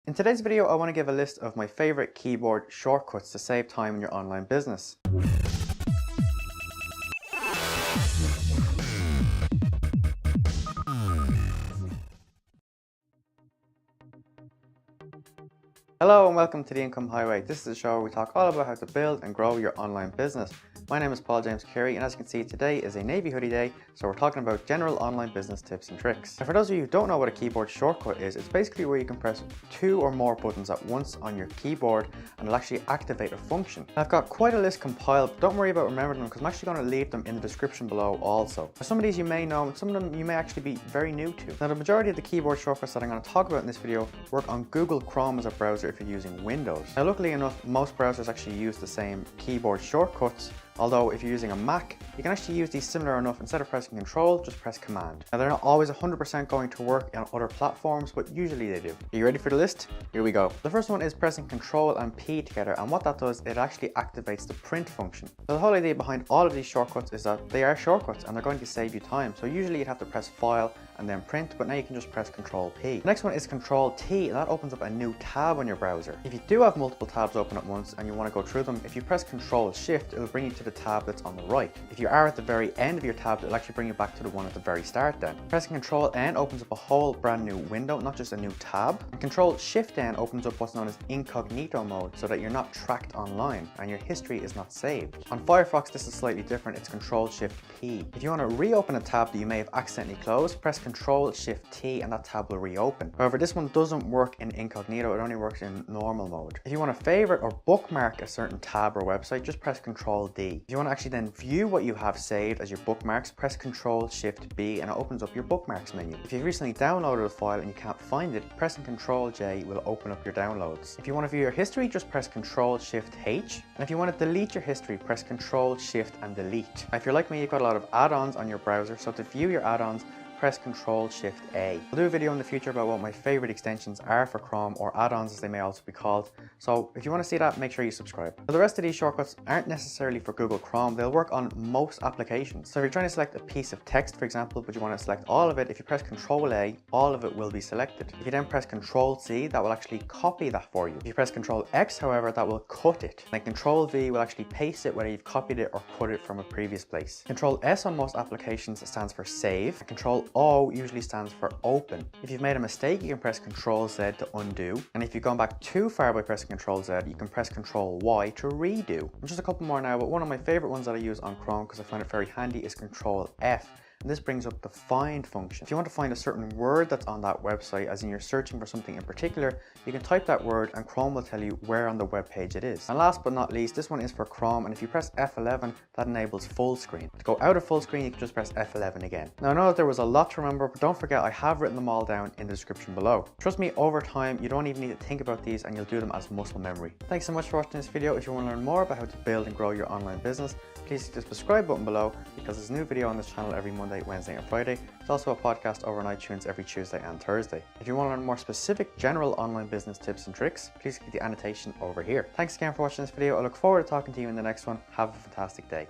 In today's video, I want to give a list of my favorite keyboard shortcuts to save time in your online business. Hello and welcome to the Income Highway. This is a show where we talk all about how to build and grow your online business. My name is Paul James Curry, and as you can see, today is a navy hoodie day, so we're talking about general online business tips and tricks. And for those of you who don't know what a keyboard shortcut is, it's basically where you can press two or more buttons at once on your keyboard and it'll actually activate a function. Now, I've got quite a list compiled, but don't worry about remembering them because I'm actually going to leave them in the description below also. Now, some of these you may know, and some of them you may actually be very new to. Now, the majority of the keyboard shortcuts that I'm going to talk about in this video work on Google Chrome as a browser if you're using Windows. Now, luckily enough, most browsers actually use the same keyboard shortcuts. Although if you're using a Mac, you can actually use these similar enough. Instead of pressing Control, just press Command. Now, they're not always 100% going to work on other platforms, but usually they do. Are you ready for the list? Here we go. The first one is pressing Control and P together, and what that does, it actually activates the print function. So the whole idea behind all of these shortcuts is that they are shortcuts and they're going to save you time. So usually you'd have to press File and then Print, but now you can just press Control P. The next one is Control T, and that opens up a new tab on your browser. If you do have multiple tabs open at once and you want to go through them, if you press Control Shift, it'll bring you to the tab that's on the right. If you are at the very end of your tab, it'll actually bring you back to the one at the very start then. Pressing Control N opens up a whole brand new window, not just a new tab. And Control Shift N opens up what's known as incognito mode, so that you're not tracked online and your history is not saved. On Firefox, this is slightly different. It's Control Shift P. If you want to reopen a tab that you may have accidentally closed, press Control Shift T and that tab will reopen. However, this one doesn't work in incognito, it only works in normal mode. If you want to favorite or bookmark a certain tab or website, just press Control D. If you want to actually then view what you have saved as your bookmarks, press Control Shift B and it opens up your bookmarks menu. If you've recently downloaded a file and you can't find it, pressing Control J will open up your downloads. If you want to view your history, just press Control Shift H. And if you want to delete your history, press Control Shift and Delete. Now, if you're like me, you've got a lot of add-ons on your browser, so to view your add-ons, press Control Shift A. I'll do a video in the future about what my favorite extensions are for Chrome, or add-ons as they may also be called. So if you want to see that, make sure you subscribe. Now, the rest of these shortcuts aren't necessarily for Google Chrome. They'll work on most applications. So if you're trying to select a piece of text, for example, but you want to select all of it, if you press Control A, all of it will be selected. If you then press Control C, that will actually copy that for you. If you press Control X, however, that will cut it. And Control V will actually paste it, whether you've copied it or cut it from a previous place. Control S on most applications stands for save. And Control O usually stands for open. If you've made a mistake, you can press Control Z to undo. And if you've gone back too far by pressing Control Z, you can press Control Y to redo. And just a couple more now, but one of my favorite ones that I use on Chrome because I find it very handy is Control F. And this brings up the find function. If you want to find a certain word that's on that website, as in you're searching for something in particular, you can type that word and Chrome will tell you where on the web page it is. And last but not least, this one is for Chrome, and if you press F11, that enables full screen. To go out of full screen, you can just press F11 again. Now, I know that there was a lot to remember, but don't forget I have written them all down in the description below. Trust me, over time, you don't even need to think about these and you'll do them as muscle memory. Thanks so much for watching this video. If you want to learn more about how to build and grow your online business, please hit the subscribe button below because there's a new video on this channel every Monday, Wednesday and Friday. There's also a podcast over on iTunes every Tuesday and Thursday. If you want to learn more specific general online business tips and tricks, please click the annotation over here. Thanks again for watching this video. I look forward to talking to you in the next one. Have a fantastic day.